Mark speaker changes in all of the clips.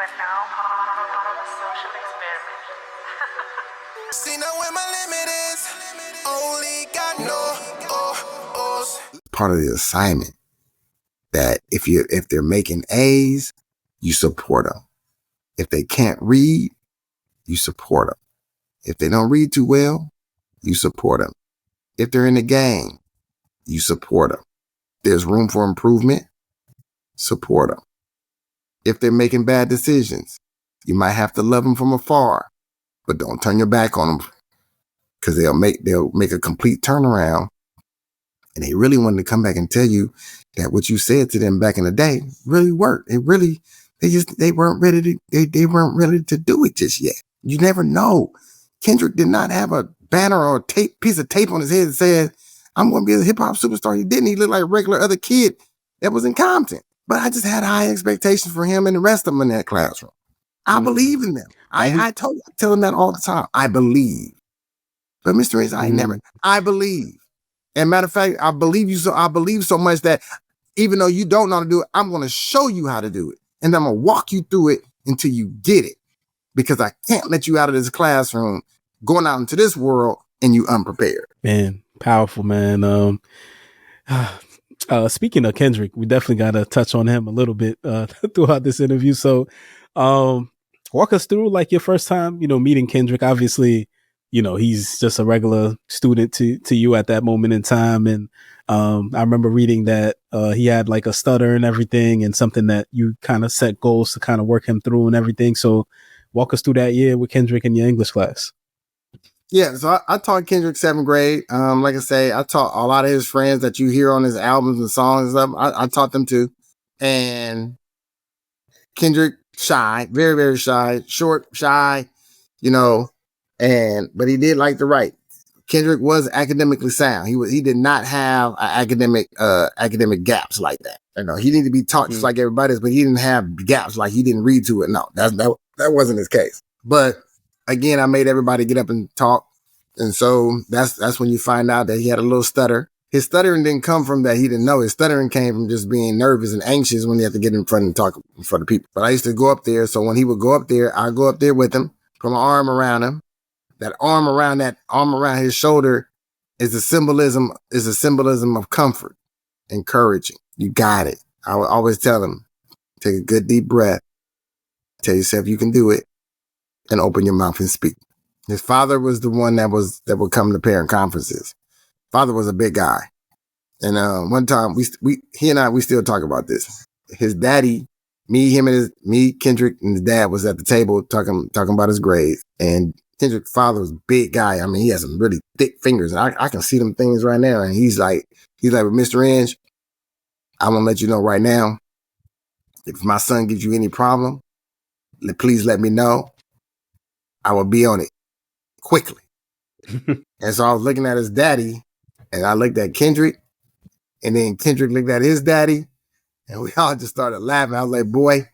Speaker 1: are now part of a social experiment.
Speaker 2: See now where my limit is. Only got no.
Speaker 3: Part of the assignment that if they're making A's, you support them. If they can't read, you support them. If they don't read too well, you support them. If they're in the game, you support them. There's room for improvement, support them. If they're making bad decisions, you might have to love them from afar, but don't turn your back on them because they'll make a complete turnaround. And they really wanted to come back and tell you that what you said to them back in the day really worked. They weren't ready to do it just yet. You never know. Kendrick did not have a banner or a piece of tape on his head that said, I'm going to be a hip hop superstar. He didn't. He looked like a regular other kid that was in Compton. But I just had high expectations for him and the rest of them in that classroom. I believe in them. I tell them that all the time. I believe. But Mr. Reyes, I believe. And matter of fact, I believe you. So I believe so much that even though you don't know how to do it, I'm going to show you how to do it. And I'm going to walk you through it until you get it. Because I can't let you out of this classroom going out into this world and you unprepared.
Speaker 4: Man, powerful, man. Speaking of Kendrick, we definitely got to touch on him a little bit throughout this interview. So walk us through like your first time, meeting Kendrick. Obviously, he's just a regular student to you at that moment in time. And I remember reading that he had like a stutter and everything and something that you kind of set goals to kind of work him through and everything. So walk us through that year with Kendrick in your English class.
Speaker 3: Yeah, so I taught Kendrick 7th grade. Like I say, I taught a lot of his friends that you hear on his albums and songs and stuff. I taught them too. And Kendrick, shy, very, very shy, short, shy, but he did like to write. Kendrick was academically sound. He did not have academic gaps like that. He needed to be taught just like everybody else, but he didn't have gaps like he didn't read to it. No, that wasn't his case. But again, I made everybody get up and talk. And so that's when you find out that he had a little stutter. His stuttering didn't come from that he didn't know. His stuttering came from just being nervous and anxious when he had to get in front and talk in front of people. But I used to go up there. So when he would go up there, I'd go up there with him, put my arm around him. That arm around his shoulder is a symbolism of comfort, encouraging. You got it. I would always tell him, take a good deep breath, tell yourself you can do it, and open your mouth and speak. His father was the one that would come to parent conferences. Father was a big guy. And one time he and I still talk about this. His daddy, me, Kendrick, and his dad was at the table talking about his grades. And Kendrick's father was a big guy. I mean, he has some really thick fingers. And I can see them things right now. And he's like, Mr. Inge, I want to let you know right now, if my son gives you any problem, please let me know. I will be on it quickly. And so I was looking at his daddy, and I looked at Kendrick, and then Kendrick looked at his daddy, and we all just started laughing. I was like, boy,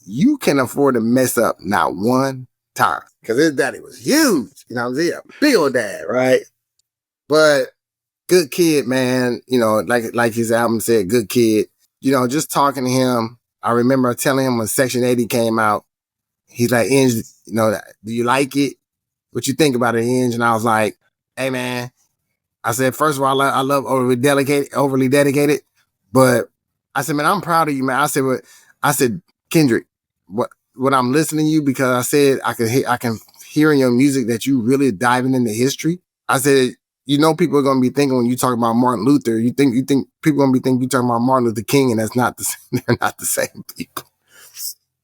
Speaker 3: you can afford to mess up not one time. Because his daddy was huge. A big old dad, right? But good kid, man. Like his album said, good kid. Just talking to him, I remember telling him when Section 80 came out, he's like, Inge, do you like it? What you think about it, Inge? And I was like, hey, man. I said, first of all, I love overly dedicated. But I said, man, I'm proud of you, man. I said, Kendrick, what I'm listening to you, because I said I can hear in your music that you really diving into history. I said, people are gonna be thinking when you talk about Martin Luther, you think people are gonna be thinking you talking about Martin Luther King, and that's not they're not the same people.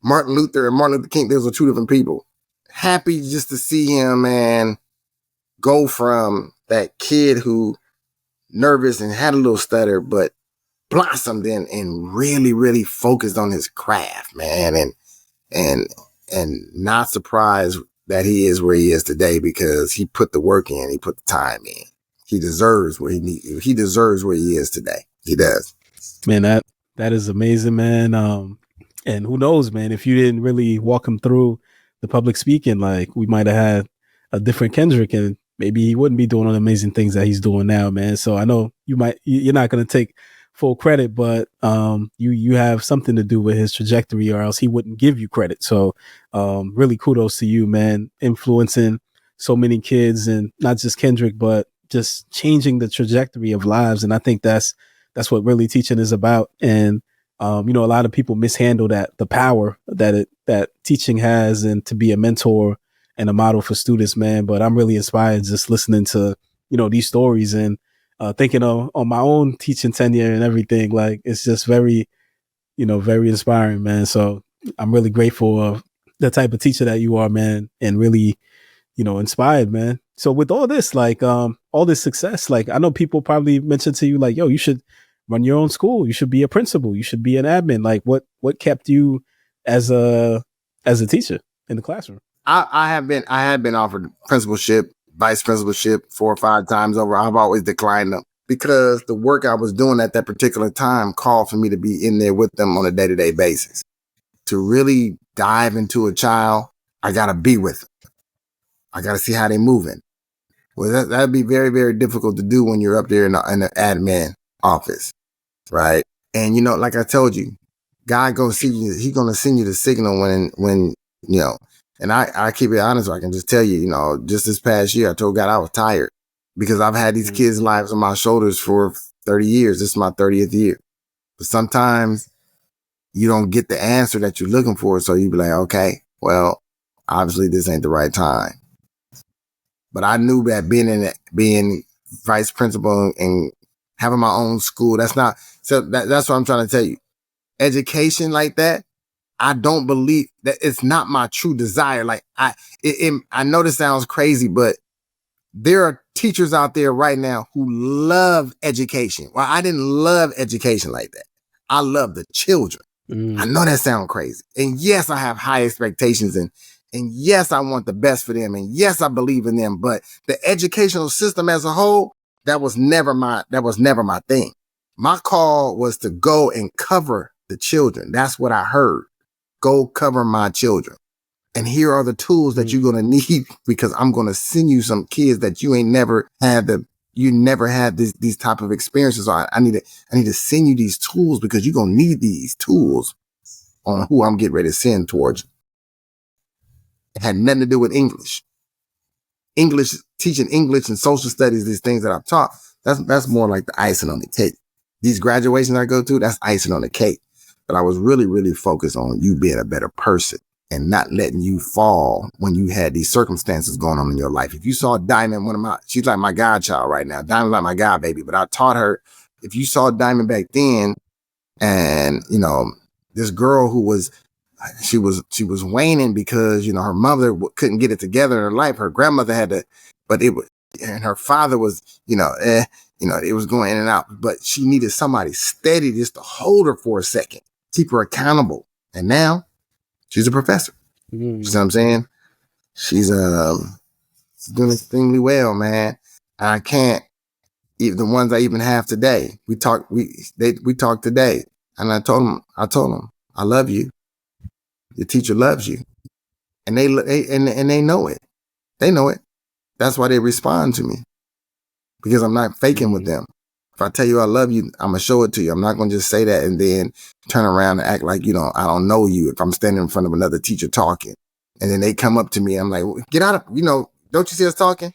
Speaker 3: Martin Luther and Martin Luther King, those are two different people. Happy just to see him, man, go from that kid who nervous and had a little stutter, but blossomed in and really, really focused on his craft, man, and not surprised that he is where he is today because he put the work in, he put the time in. He deserves where he deserves where he is today. He does.
Speaker 4: Man, that is amazing, man. And who knows, man, if you didn't really walk him through the public speaking, like we might have had a different Kendrick, and maybe he wouldn't be doing all the amazing things that he's doing now, man. So I know you're not going to take full credit, but you have something to do with his trajectory, or else he wouldn't give you credit. So really kudos to you, man, influencing so many kids, and not just Kendrick, but just changing the trajectory of lives. And I think that's what really teaching is about. And a lot of people mishandle the power that teaching has, and to be a mentor and a model for students, man. But I'm really inspired just listening to these stories, and thinking on my own teaching tenure and everything. Like, it's just very, very inspiring, man. So I'm really grateful of the type of teacher that you are, man, and really, inspired, man. So with all this, like, all this success, like, I know people probably mentioned to you, like, yo, you should run your own school. You should be a principal. You should be an admin. Like, what kept you as a teacher in the classroom?
Speaker 3: I have been offered principalship, vice principalship 4 or 5 times over. I've always declined them because the work I was doing at that particular time called for me to be in there with them on a day-to-day basis. To really dive into a child, I got to be with them. I got to see how they're moving. Well, that'd be very, very difficult to do when you're up there in the admin office, right? And, like I told you, God gonna see you. He's gonna send you the signal when and I keep it honest. I can just tell you, just this past year, I told God I was tired because I've had these kids' lives on my shoulders for 30 years. This is my 30th year. But sometimes you don't get the answer that you're looking for. So you be like, okay, well, obviously this ain't the right time. But I knew that being vice principal and having my own school, that's what I'm trying to tell you. Education like that, I don't believe that it's not my true desire. Like I know this sounds crazy, but there are teachers out there right now who love education. Well, I didn't love education like that. I love the children. I know that sounds crazy. And yes, I have high expectations, and yes, I want the best for them. And yes, I believe in them. But the educational system as a whole, that was never my thing. My call was to go and cover the children. That's what I heard. Go cover my children. And here are the tools that you're going to need, because I'm going to send you some kids that you never had these type of experiences. So I need to send you these tools because you're going to need these tools on who I'm getting ready to send towards you. It had nothing to do with English. Teaching English and social studies, these things that I've taught, that's more like the icing on the cake. These graduations I go to, that's icing on the cake. But I was really, really focused on you being a better person and not letting you fall when you had these circumstances going on in your life. If you saw Diamond, she's like my godchild right now. Diamond's like my god baby. But I taught her, if you saw Diamond back then, and this girl who was, she was waning because her mother couldn't get it together in her life. Her grandmother had to, and her father was it was going in and out. But she needed somebody steady just to hold her for a second, keep her accountable. And now she's a professor. You see what I'm saying? She's doing extremely well, man. And I can't, even the ones I even have today. We talked today, and I told them, I love you. Your teacher loves you, and they know it. They know it. That's why they respond to me, because I'm not faking with them. If I tell you I love you, I'm gonna show it to you. I'm not gonna just say that and then turn around and act like I don't know you. If I'm standing in front of another teacher talking, and then they come up to me, I'm like, get out of, don't you see us talking?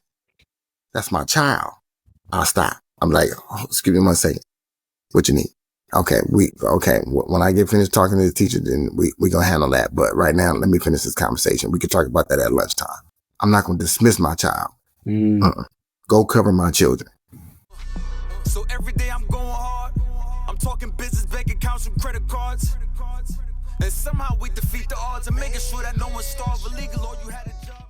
Speaker 3: That's my child. I'll stop. I'm like, excuse me 1 second. What you need? Okay, when I get finished talking to the teacher, then we gonna handle that. But right now, let me finish this conversation. We can talk about that at lunchtime. I'm not gonna dismiss my child. Go cover my children.
Speaker 2: So every day I'm going hard. I'm talking business, bank accounts, and credit cards. And somehow we defeat the odds and making sure that no one starves illegal or you had a job.